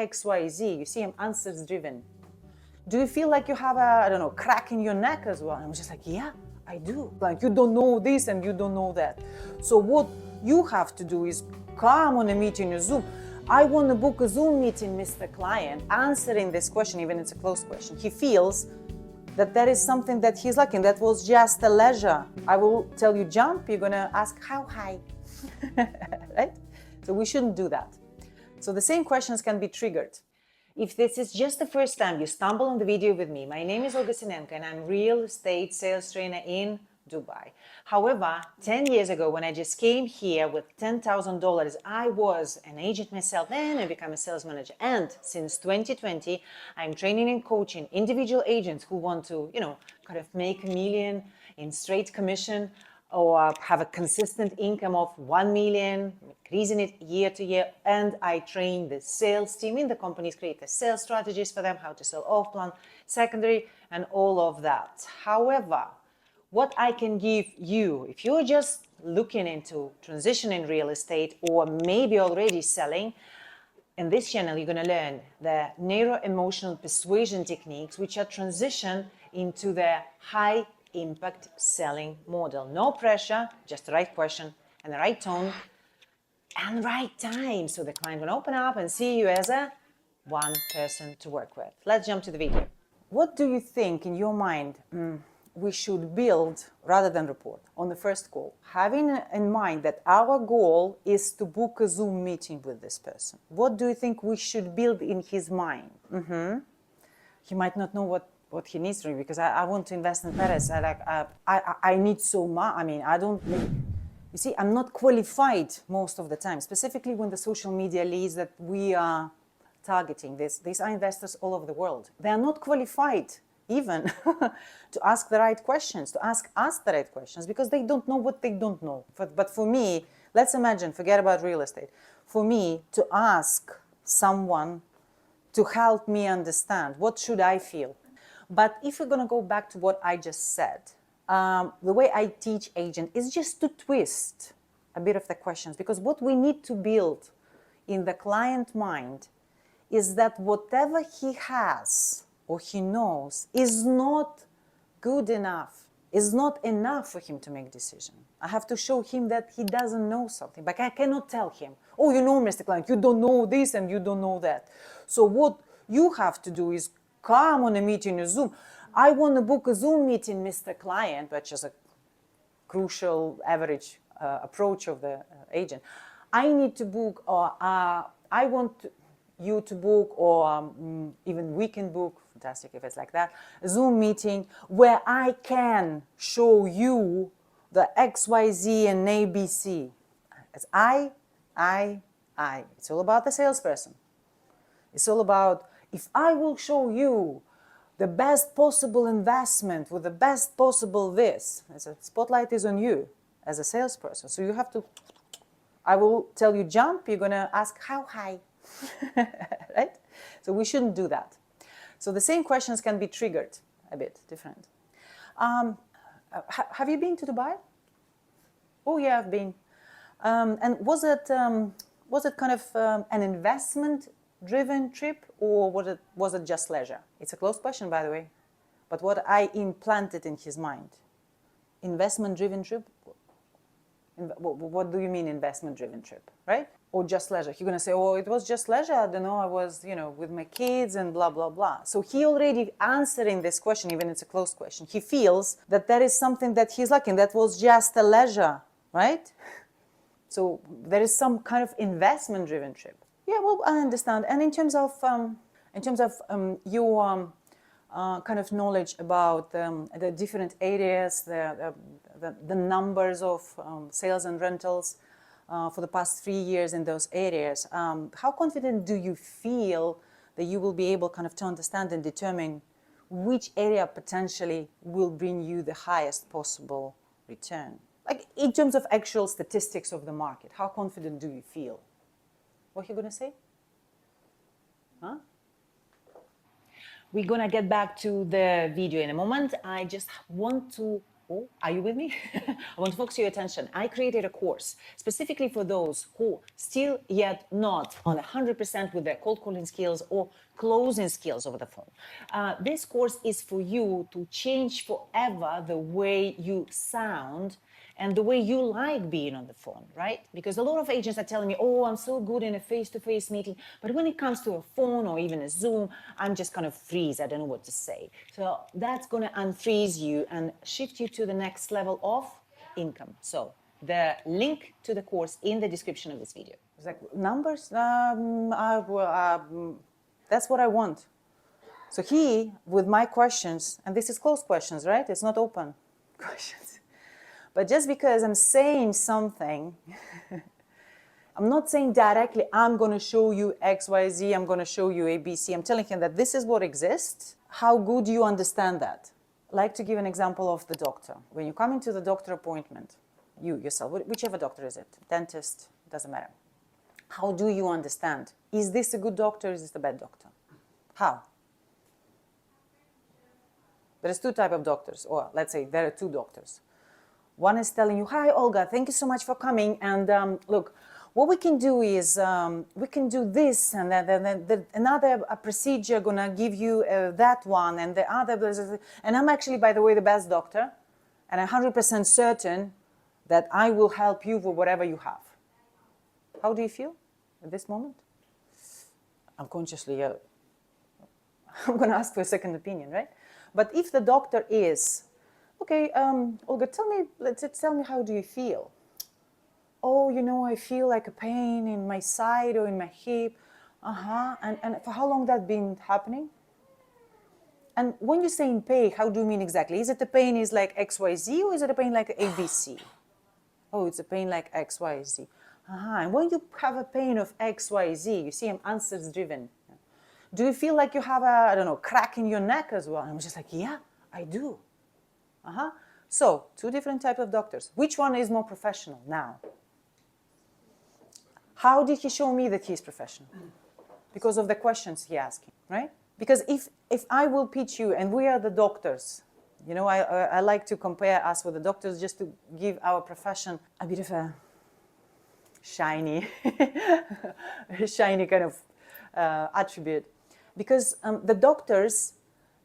XYZ. You see, I'm answers driven. Do you feel like you have a, I don't know, crack in your neck as well? And I'm just like, yeah, I do. Like, you don't know this and you don't know that. So what you have to do is come on a meeting or Zoom. I want to book a Zoom meeting, Mr. Client, answering this question, even it's a closed question. He feels that is something that he's lacking. That was just a leisure. I will tell you jump, you're gonna ask how high, right? So we shouldn't do that. So the same questions can be triggered. If this is just the first time you stumble on the video with me, my name is Olga Sinenko and I'm real estate sales trainer in Dubai. However, 10 years ago when I just came here with $10,000, I was an agent myself, then I became a sales manager. And since 2020, I'm training and coaching individual agents who want to, kind of make $1 million in straight commission or have a consistent income of 1 million, increasing it year to year. And I train the sales team in the companies, create the sales strategies for them, how to sell off-plan, secondary, and all of that. However, what I can give you, if you're just looking into transitioning real estate or maybe already selling, in this channel, you're going to learn the neuro-emotional persuasion techniques, which are transition into the high impact selling model. No pressure, just the right question and the right tone and right time. So the client will open up and see you as a one person to work with. Let's jump to the video. What do you think in your mind we should build rather than report on the first call? Having in mind that our goal is to book a Zoom meeting with this person. What do you think we should build in his mind? He might not know what he needs from me because I want to invest in Paris. I need so much. I mean, I don't need, you see, I'm not qualified most of the time, specifically when the social media leads that we are targeting this. These are investors all over the world. They are not qualified even to ask the right questions, to ask us the right questions, because they don't know what they don't know. But for me, let's imagine, forget about real estate. For me to ask someone to help me understand, what should I feel? But if we're going to go back to what I just said, the way I teach agent is just to twist a bit of the questions, because what we need to build in the client mind is that whatever he has or he knows is not good enough, is not enough for him to make a decision. I have to show him that he doesn't know something, but I cannot tell him, oh, Mr. Client, you don't know this and you don't know that. So what you have to do is come on a meeting or Zoom. I want to book a Zoom meeting, Mr. Client, which is a crucial average approach of the agent. I need to book, or I want you to book, or even we can book, fantastic if it's like that, a Zoom meeting where I can show you the XYZ and ABC. It's I. It's all about the salesperson. It's all about, if I will show you the best possible investment with the best possible this, as a spotlight is on you as a salesperson. So you have to, I will tell you jump, you're going to ask how high, right? So we shouldn't do that. So the same questions can be triggered a bit different. Have you been to Dubai? Oh yeah, I've been. And was it kind of an investment-driven trip, or was it just leisure? It's a closed question, by the way. But what I implanted in his mind, investment-driven trip. What do you mean investment-driven trip, right? Or just leisure? You're gonna say, oh, it was just leisure. I don't know. I was, with my kids and blah blah blah. So he already answering this question, even it's a closed question. He feels that is something that he's lacking. That was just a leisure, right? So there is some kind of investment-driven trip. Yeah, well, I understand. And in terms of your kind of knowledge about the different areas, the numbers of sales and rentals for the past 3 years in those areas, how confident do you feel that you will be able kind of to understand and determine which area potentially will bring you the highest possible return? Like in terms of actual statistics of the market, how confident do you feel? What are you going to say? Huh? We're going to get back to the video in a moment. I just want to Oh, are you with me? I want to focus your attention. I created a course specifically for those who still yet not on 100% with their cold calling skills or closing skills over the phone. This course is for you to change forever the way you sound and the way you like being on the phone, right? Because a lot of agents are telling me, oh, I'm so good in a face-to-face meeting, but when it comes to a phone or even a Zoom, I'm just kind of freeze. I don't know what to say. So that's going to unfreeze you and shift you to the next level of income. So the link to the course in the description of this video. It's like numbers, that's what I want. So he, with my questions, and this is closed questions, right? It's not open questions. But just because I'm saying something, I'm not saying directly, I'm going to show you X, Y, Z, I'm going to show you A, B, C. I'm telling him that this is what exists. How good do you understand that? I like to give an example of the doctor. When you come into the doctor appointment, you yourself, whichever doctor is it, dentist, doesn't matter. How do you understand? Is this a good doctor? Is this a bad doctor? How? There's two types of doctors, or let's say there are two doctors. One is telling you, hi, Olga, thank you so much for coming. And look, what we can do is we can do this and another procedure going to give you that one and the other. And I'm actually, by the way, the best doctor. And I'm 100% certain that I will help you with whatever you have. How do you feel at this moment? Unconsciously, I'm going to ask for a second opinion, right? But if the doctor is, okay, Olga, tell me how do you feel? Oh, you know, I feel like a pain in my side or in my hip. And for how long that been happening? And when you say in pain, how do you mean exactly? Is it the pain is like XYZ or is it a pain like ABC? Oh, it's a pain like XYZ. And when you have a pain of XYZ, you see I'm answers driven. Do you feel like you have a, I don't know, crack in your neck as well? And I'm just like, yeah, I do. So, two different types of doctors. Which one is more professional now? How did he show me that he's professional? Because of the questions he asked, right? Because if I will pitch you, and we are the doctors, you know, I like to compare us with the doctors just to give our profession a bit of a shiny, shiny kind of attribute. Because the doctors,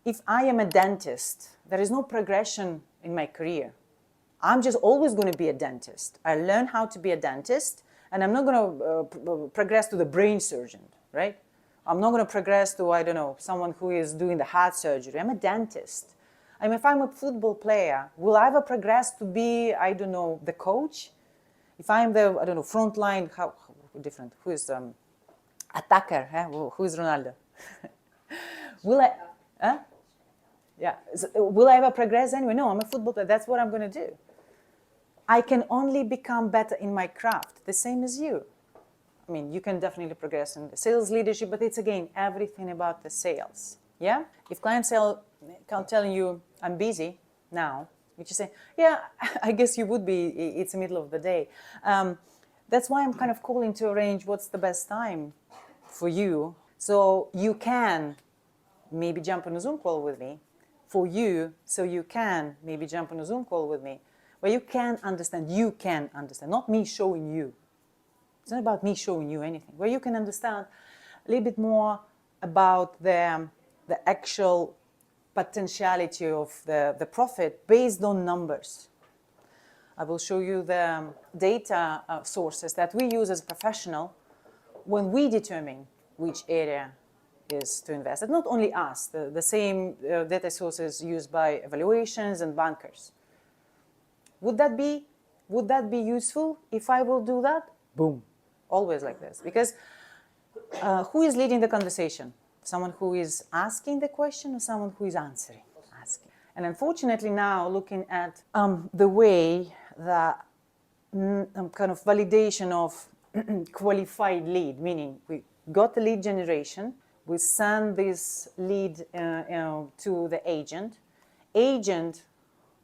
if I am a dentist, there is no progression in my career. I'm just always going to be a dentist. I learn how to be a dentist, and I'm not going to progress to the brain surgeon, right? I'm not going to progress to, I don't know, someone who is doing the heart surgery. I'm a dentist. I mean, if I'm a football player, will I ever progress to be, I don't know, the coach? If I'm the, I don't know, front line, how different? Who is attacker? Who is Ronaldo? Will I? Yeah. Will I ever progress anyway? No, I'm a football player. That's what I'm going to do. I can only become better in my craft, the same as you. I mean, you can definitely progress in the sales leadership, but it's, again, everything about the sales. Yeah? If clients can't tell you, I'm busy now, you just say, yeah, I guess you would be. It's the middle of the day. That's why I'm kind of calling to arrange what's the best time for you. So you can maybe jump on a Zoom call with me. For you, so you can maybe jump on a Zoom call with me, where you can understand, not me showing you. It's not about me showing you anything, where you can understand a little bit more about the actual potentiality of the profit based on numbers. I will show you the data sources that we use as a professional when we determine which area is to invest. And not only us, the same data sources used by evaluations and bankers. Would that be useful if I will do that? Boom. Always like this. Because who is leading the conversation? Someone who is asking the question or someone who is answering? Asking. And unfortunately now, looking at the way that kind of validation of qualified lead, meaning we got the lead generation, we send this lead to the agent. Agent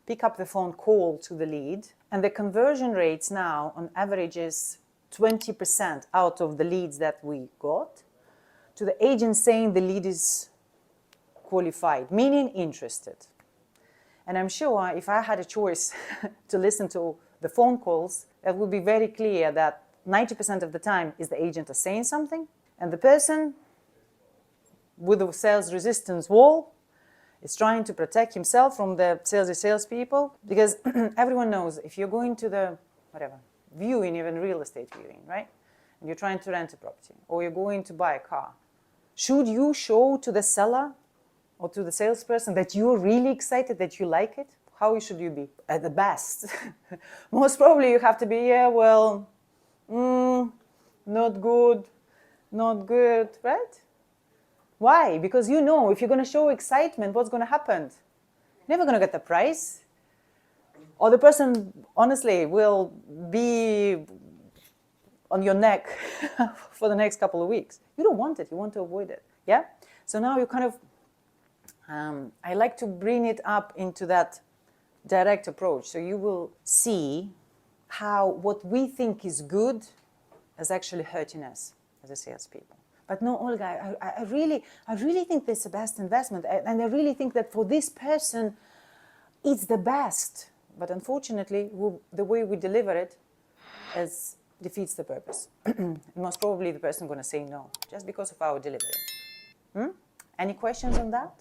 pick up the phone, call to the lead, and the conversion rates now on average is 20% out of the leads that we got to the agent saying the lead is qualified, meaning interested. And I'm sure if I had a choice to listen to the phone calls, it would be very clear that 90% of the time is the agent is saying something, and the person with the sales resistance wall is trying to protect himself from the salespeople, because everyone knows if you're going to the viewing, even real estate viewing, right? And you're trying to rent a property or you're going to buy a car, should you show to the seller or to the salesperson that you're really excited, that you like it? How should you be? At the best, most probably you have to be, not good, right? Why? Because you know if you're going to show excitement, what's going to happen? Never going to get the price. Or the person, honestly, will be on your neck for the next couple of weeks. You don't want it. You want to avoid it. Yeah? So now you kind of, I like to bring it up into that direct approach. So you will see how what we think is good is actually hurting us as a salespeople. But no, Olga, I really think this is the best investment. And I really think that for this person, it's the best. But unfortunately, the way we deliver it defeats the purpose. Most probably the person is going to say no, just because of our delivery. Any questions on that?